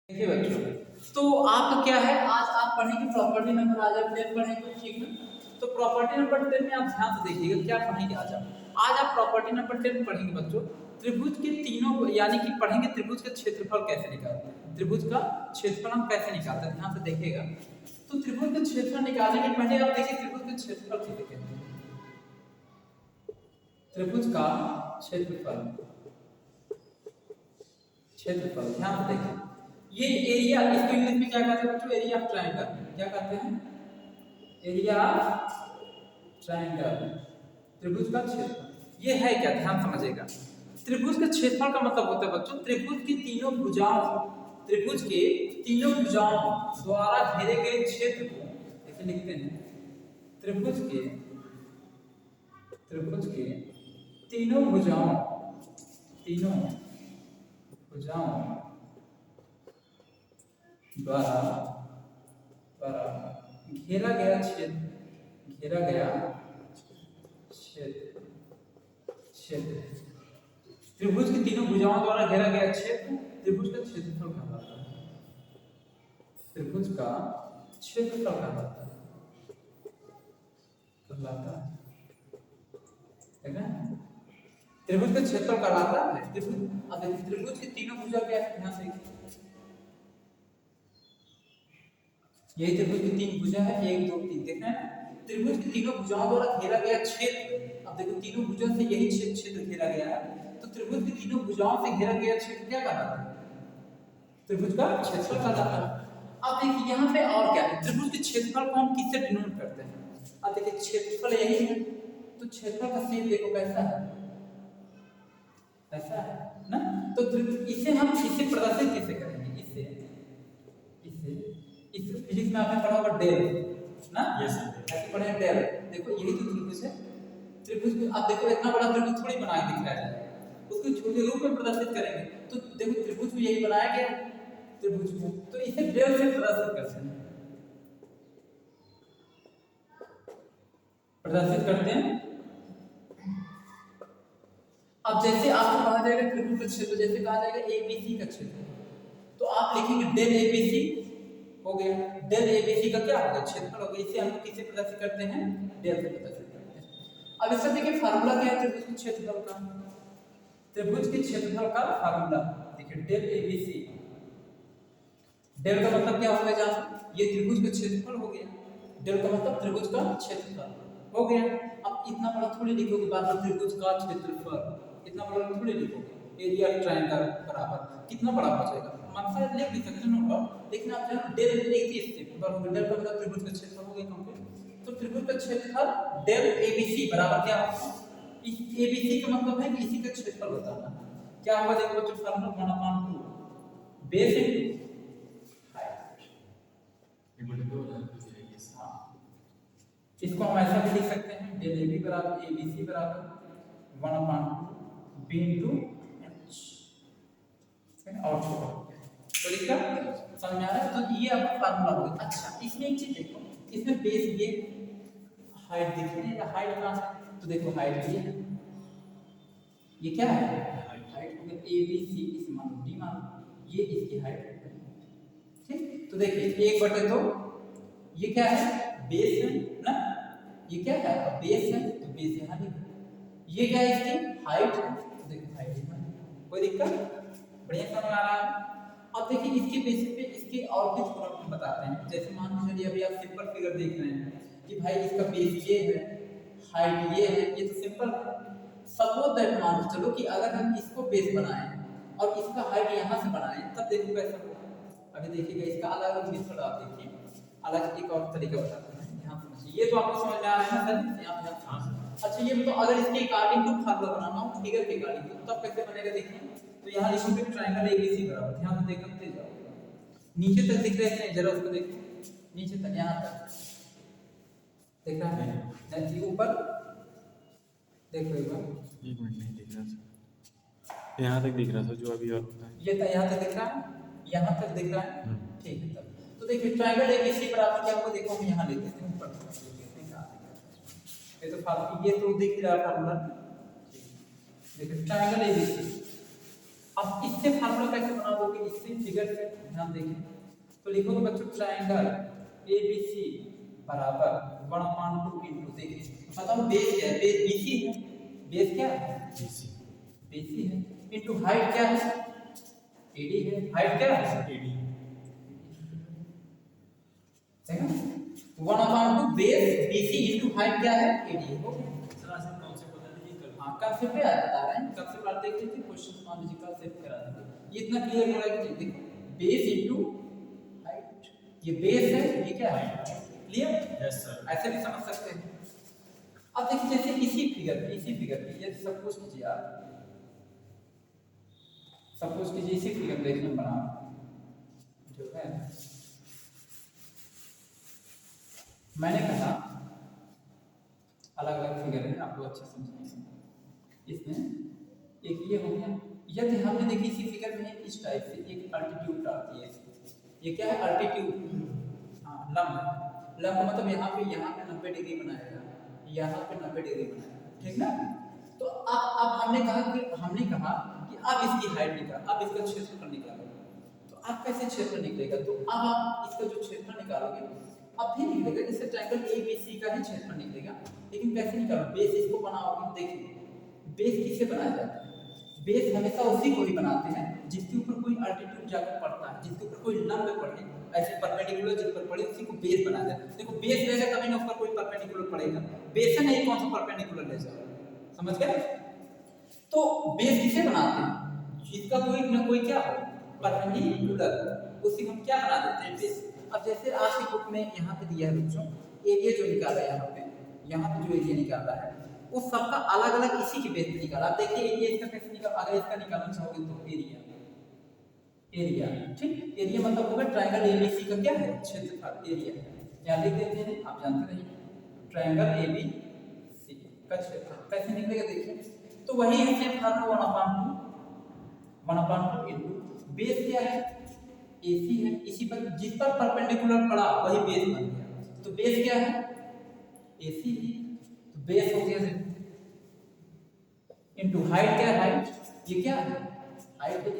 देखिए बच्चों, तो आपका क्या है, आज आप पढ़ेंगे प्रॉपर्टी नंबर, आज आप 10 पढ़ेंगे, ठीक है। तो प्रॉपर्टी नंबर 10 में आप ध्यान से देखिएगा क्या पढ़ेंगे आज आप प्रॉपर्टी नंबर 10 पढ़ेंगे बच्चों। त्रिभुज के तीनों यानी कि पढ़ेंगे त्रिभुज का क्षेत्रफल कैसे निकालते हैं, त्रिभुज का क्षेत्रफल हम कैसे निकालते हैं, ध्यान से देखिएगा। तो त्रिभुज का क्षेत्रफल निकालने के पहले आप देखिए त्रिभुज का क्षेत्रफल किसे कहते हैं। त्रिभुज का क्षेत्रफल ध्यान से देखिए। ये एरिया, इसको इंग्लिश में क्या कहते हैं बच्चों, एरिया ऑफ ट्रायंगल। क्या कहते हैं, एरिया ऑफ ट्रायंगल, त्रिभुज का क्षेत्रफल। ये है क्या, ध्यान समझिएगा। त्रिभुज के क्षेत्रफल का मतलब होता है बच्चों त्रिभुज की तीनों भुजाओं, त्रिभुज के तीनों भुजाओं द्वारा घेरे गए क्षेत्र को ऐसे लिखते हैं। त्रिभुज के तीनों भुजाओं द्वारा घेरा गया क्षेत्र त्रिभुज की तीनों भुजाओं द्वारा घेरा गया क्षेत्र त्रिभुज का क्षेत्रफल कहलाता है। त्रिभुज का क्षेत्रफल कहलाता है ना। त्रिभुज का क्षेत्रफल कहलाता है। त्रिभुज की तीनों भुजा क्या है, ध्यान से। यही त्रिभुज की तीन भुजा है, 1 2 3, देखना है। त्रिभुज की तीनों भुजाओं द्वारा घेरा गया क्षेत्र, अब देखो तीनों भुजाओं से यही क्षेत्र घेरा गया है, तो त्रिभुज की तीनों भुजाओं से घेरा गया क्षेत्र क्या कहलाता है, त्रिभुज का क्षेत्रफल कहलाता है। अब देखिए यहाँ पे और क्या है, त्रिभुज के क्षेत्रफल को हम किससे डिनोट करते हैं। अब देखिए क्षेत्रफल यही है, तो क्षेत्रफल का शेप देखो कैसा है, ऐसा है ना। तो इसे हम इसे प्रदर्शित कैसे करेंगे, इसे फिजिक्स में आपने पढ़ा होगा डेल ना, यस ऐसे पढ़े हैं डेल। देखो यही तो त्रिभुज है। त्रिभुज में आप देखो इतना बड़ा त्रिभुज थोड़ी बना के दिखाया जाए, उसको छोटे रूप में प्रदर्शित करेंगे। तो देखो त्रिभुज में यही बनाया गया त्रिभुज को, तो इसे डेल से प्रदर्शित करते हैं। अब जैसे आपको कहा जाएगा त्रिभुज का क्षेत्र, जैसे कहा जाएगा ABC का क्षेत्र, तो आप लिखेंगे डेल ABC हो गया। डेल ABC का क्या होगा, क्षेत्रफल होगा। इसे हम किससे प्रदर्शित करते हैं, डेल से प्रदर्शित करते हैं। अब इसका देखिए फार्मूला क्या है त्रिभुज के क्षेत्रफल का। त्रिभुज के क्षेत्रफल का फार्मूला देखिए डेल ABC। डेल का मतलब क्या होगा, जान ये त्रिभुज का क्षेत्रफल हो गया। डेल का मतलब त्रिभुज का क्षेत्रफल हो गया। अब इतना बड़ा थोड़ी लिखोगे बाद में त्रिभुज का क्षेत्रफल, इतना बड़ा थोड़ी लिखोगे। एरिया ऑफ ट्रायंगल बराबर कितना बड़ा हो जाएगा, मनसा लिख भी सकते हो ना, लेकिन आप जब डेल लिख दिए स्टेप पर हो, डेल का मतलब त्रिभुज का क्षेत्रफल हो गया कंप्लीट। तो त्रिभुज का क्षेत्रफल डेल ABC बराबर क्या होगा, इस ABC का मतलब है कि इसी का क्षेत्रफल बताना। क्या होगा देखो बच्चों, फार्मूला 1/2 बेस इनटू हाइट। इसको हम ऐसा भी लिख सकते हैं, डेल AB बराबर ABC बराबर 1/2 B इनटू H। और तो इसका समझ में आ रहा है। तो ये आपका फार्मूला हो गया। अच्छा इसमें एक चीज देखो, इसमें बेस ये हाइट दिख रही है, हाइट कहां से, तो देखो हाइट ये क्या है, हाइट हो गया ABC, इस मान डी मान, ये इसकी हाइट है, ठीक। तो देखिए 1/2 ये क्या है, बेस है ना, ये क्या है बेस है, तो बेस यहां लिखो। ये क्या है, इसकी हाइट है, तो देखो हाइट यहां, कोई दिक्कत, बढ़िया समझ आ रहा है। अब देखिए इसके बेसिस पे इसके और भी थोड़ा हम बताते हैं। जैसे मान लीजिए अभी आप सिंपल फिगर देख रहे हैं कि भाई इसका बेस ये है, हाइट ये है, ये तो सिंपल है। सपोज दैट मान चलो कि अगर हम इसको बेस बनाएं और इसका हाइट यहां से बनाएं, तब देखो कैसा होगा। अभी देखिएगा इसका अलग अलग मेथड आप देखिए, अलग एक और तरीका बताते हैं, ध्यान समझिए। ये तो आपको समझ में आ रहा है ना सर, यहां ध्यान। अच्छा ये तो अगर इसके अकॉर्डिंग टू फार्मूला बनाना हो फिगर के अकॉर्डिंग, तो तब कैसे बनेगा देखिए। तो यहाँ लिखोगे ट्रायंगल ABC बराबर, ध्यान से देखते जाओ, नीचे तक दिख रहे हैं, जरा उसको देखो, नीचे तक यहाँ तक देख रहा है, नहीं ऊपर देखो एक बार, 1 मिनट नहीं दिख रहा सर, यहाँ तक दिख रहा था जो अभी और होता है, ये तो यहाँ तक दिख रहा है, यहाँ तक दिख रहा है, ठीक है। तब तो देखिए ट्रायंगल ABC बराबर क्या होगा, देखो हम यहाँ लेते हैं ऊपर, ये तो फार्मूला, ये तो दिख रहा है फार्मूला। देखिए ट्रायंगल ABC अब इससे फार्मूला कैसे बनाओगे, इससे फिगर से ध्यान देखें तो लिखोगे बच्चों ट्रायंगल ABC बराबर 1/2 इंटू, देखिए बताओ बेस क्या है, बेस BC है, बेस क्या है BC है, इंटू हाइट क्या है AD है, हाइट क्या है AD है ना, 1/2 बेस BC इंटू हाइट क्या है AD है, हो गया। हाँ कंसेप्ट पे बता रहे हैं, कंसेप्ट आप देख लीजिए, क्वेश्चन मान लीजिए कंसेप्ट करा देंगे, ये इतना क्लियर हो रहा है कि देखो बेस इनटू हाइट, ये बेस है ये क्या है क्लियर, यस सर, ऐसे भी समझ सकते हैं। अब देखिए जैसे इसी फिगर पे ये सपोज कीजिए आप, सपोज कीजिए इसी फिगर पे एक बना जो है, मैंने कहा अलग अलग फिगर है आपको अच्छा समझेंगे, इसमें एक ये हो गया, यदि हमने देखिए इसी फिगर में इस टाइप से एक अल्टीट्यूड डालती है, ये क्या है अल्टीट्यूड, हाँ लंब, लंब मतलब यहाँ पे 90 डिग्री बनाएगा, यहाँ पे 90 डिग्री बनाएगा, ठीक ना। तो अब हमने कहा कि अब इसकी हाइट निकाल, अब इसका क्षेत्रफल निकालो, तो अब कैसे क्षेत्रफल निकलेगा, तो अब आप इसका जो क्षेत्रफल निकालोगे अब भी निकलेगा, जैसे ट्रायंगल ABC का ही क्षेत्रफल निकलेगा, लेकिन कैसे निकालो, बेस इसको बनाओगे, देखिए बेस किसे बनाया जाता है, बेस हमेशा उसी को ही बनाते हैं जिसके ऊपर कोई अल्टीट्यूड जाकर पड़ता है, जिसके ऊपर कोई लंब पड़े, ऐसे परपेंडिकुलर जिस पर पड़े उसी को बेस बनाया जाता है। देखो बेस रहेगा तभी ना उस पर कोई परपेंडिकुलर पड़ेगा, बेस है नहीं कौन सा परपेंडिकुलर ले जाओ, समझ गए। तो बेस किसे बनाते हैं, जिसका कोई ना कोई क्या हो परपेंडिकुलर, उसी को हम क्या बना देते हैं बेस। अब जैसे आपकी बुक में यहाँ पे दिया है बच्चों, एरिया जो निकाला है यहाँ पे जो एरिया निकाला है वो सबका अलग अलग इसी के बेस पे निकाला। आप देखिए एरिया इसका कैसे निकाला, अगर इसका निकालना चाहोगे तो एरिया ठीक, एरिया मतलब होगा ट्रायंगल ABC का क्या है क्षेत्रफल, एरिया यहाँ लिख देते हैं, आप जानते रहिए ट्रायंगल ABC का क्षेत्रफल कैसे निकलेगा, देखिए तो वही है सेम फार्मूला 1/2 इनटू बेस क्या है AC है, इसी पर जिस पर परपेंडिकुलर पड़ा वही बेस बन गया, तो बेस क्या है AC ही, तो बेस हो गया इनटू हाइट क्या है, हाइट ये क्या है हाइट है,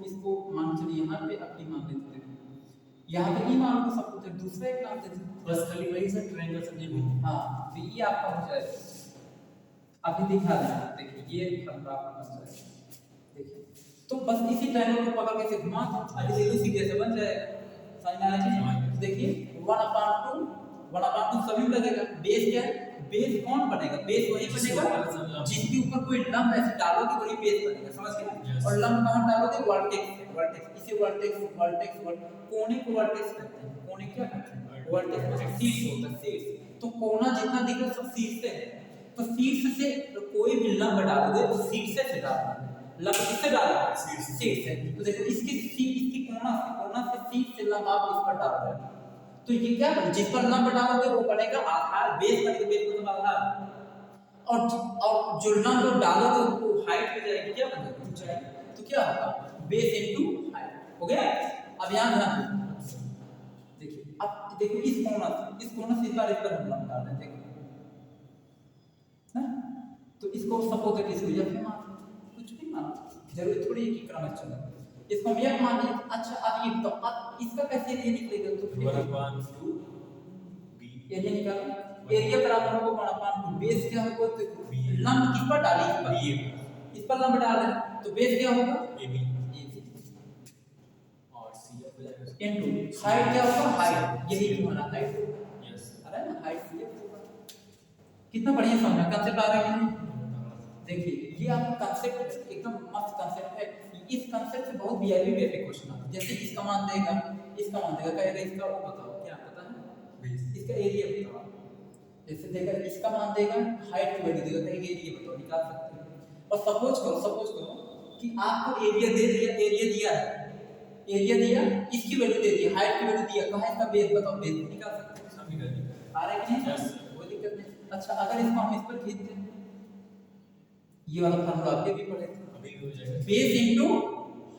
इसको मान चलिए यहाँ पे अपनी मान लेते हैं, यहाँ पे मान लो सब कुछ दूसरा एक नाम देते हैं, बस खाली वही सर ट्रायंगल सब ये हाँ तो ये आपका हो जाएगा, अभी दिखा दें देखिए ये फंडा आपका बन जाएगा, देखिए तो बस इसी ट्रायंगल को पकड़ के से घुमा दो, अभी देखिए इसी जैसे बन जाएगा, समझ में आ रहा है, देखिए 1/2 सभी में लगेगा, बेस क्या है बेस कौन बनेगा, बेस वही बनेगा जिसके ऊपर कोई लंब ऐसे डालोगे वही बेस बनेगा, समझ गए। और लंब कहां डालोगे वर्टेक्स, इसे वर्टेक्स कोने को वर्टेक्स कहते हैं, कोने क्या कहते हैं वर्टेक्स मतलब शीर्ष होता है, शीर्ष, तो कोना जितना दिख रहा है सब शीर्ष से है, तो शीर्ष से कोई भी लंब डालोगे तो शीर्ष से डालना, लंब किससे डालना शीर्ष से, तो देखो इसकी कोना से शीर्ष से लंब आप इस पर डाल रहे हैं, तो ये क्या बने, जिस पर लंब डालोगे वो बनेगा आधार, बेस बनेगा, बेस मतलब आधार, और जो लंब डालोगे वो हाइट हो जाएगी, क्या बनेगा ऊंचाई, तो क्या होगा बेस इनटू हाइट, हो गया। अब यहां ध्यान देखिए, अब देखो इस कोना से इस पर हम लंब डाल रहे हैं, देखो ना, तो इसको सपोज दैट इसको यह मान कुछ भी मान, जरूरी थोड़ी है कि क्रम चले, इसको हम यह मान लिया। अच्छा अब ये तो अब इसका कैसे एरिया निकलेगा, तो फिर 1/2 B एरिया निकालो, एरिया बराबर होगा 1/2 बेस क्या होगा, तो लंब किस पर डाली, इस पर लंब डाल रहे हैं तो बेस क्या होगा AB और CF हो जाएगा इनटू हाइट क्या होगा, हाइट यही तुम्हारा हाइट होगा, यस अरे ना हाइट CF होगा, कितना बढ़िया समझा, कांसेप्ट आ रहा है। देखिए ये आपका कांसेप्ट एकदम मस्त कांसेप्ट है, इस कांसेप्ट से बहुत वीआईपी वे पे क्वेश्चन आता है, जैसे इसका मान देगा कहेगा इसका वो बताओ क्या पता है इसका एरिया बताओ, जैसे देगा इसका मान देगा हाइट की वैल्यू देगा कहेगा एरिया बताओ, निकाल सकते हैं। और सपोज करो कि आपको एरिया दिया इसकी वैल्यू दे दिया, हाइट की वैल्यू दिया, कहां इसका बेस बताओ, बेस निकाल सकते हैं, सभी कर दिया, आ रहा है कि नहीं, कोई दिक्कत नहीं। अच्छा अगर इसको हम इस पर खींच दें, ये वाला फार्मूला आपके भी पढ़े थे, अभी हो जाएगा बेस इनटू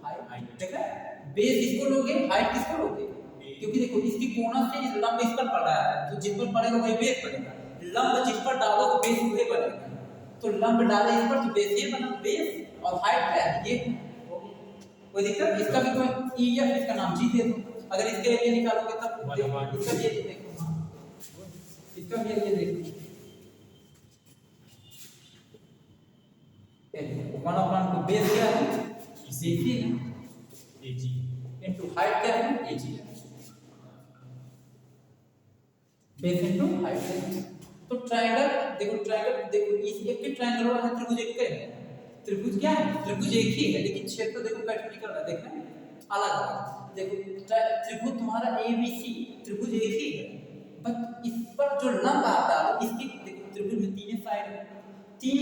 हाइट, ठीक है, बेस इसको लोगे हाइट किसको लोगे, क्योंकि देखो इसकी कोना से इस लंब इस पर पड़ रहा है, तो जिस पर पड़ेगा वही बेस बनेगा, लंब जिस पर डालो तो बेस वही बनेगा, तो लंब डाले इस पर तो बेस ये बना, बेस और हाइट क्या है ये हो गई, कोई दिक्कत? इसका भी कोई ई या फिर इसका नाम जी दे दो। अगर इसके एरिया निकालोगे तब इसका भी एरिया देखो, हाँ इसका भी एरिया देखो, वन अपॉन टू बेस क्या है सीसी एजी इनटू हाइट क्या है एजी, बेस इनटू हाइट। तो ट्रायंगल देखो, ट्रायंगल देखो इस एक के ट्रायंगल वाला है, त्रिभुज एक का है, त्रिभुज क्या है, त्रिभुज एक ही है लेकिन क्षेत्र तो देखो पैटर्न निकल रहा है, देखना अलग अलग। देखो त्रिभुज तुम्हारा एबीसी त्रिभुज एक ही है, बट इस पर जो लंब आता है इसकी देखो, त्रिभुज में तीन साइड है, तीन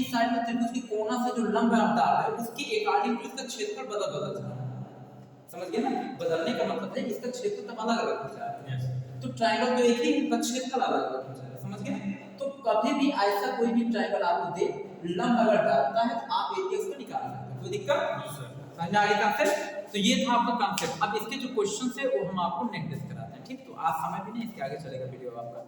साइड में त्रिभुज के कोना से जो लंब आता है उसके अकॉर्डिंग टू इसका क्षेत्रफल बदल बदल जाता है, समझ गए ना? बदलने का मतलब है इसका क्षेत्र तब अलग अलग हो जाता है। तो ट्रायंगल तो एक ही है पर क्षेत्रफल अलग अलग हो जाएगा, समझ गए? तो कभी भी ऐसा कोई भी ट्रायंगल आपको दे, लंब अगर डालता है तो आप एरिया उसको निकाल सकते हैं, कोई दिक्कत? समझ में आ गया कांसेप्ट? तो ये था आपका कांसेप्ट। अब इसके जो क्वेश्चंस है वो हम आपको नेक्स्ट कराते हैं, ठीक? तो आज समय भी नहीं, इसके आगे चलेगा वीडियो आपका।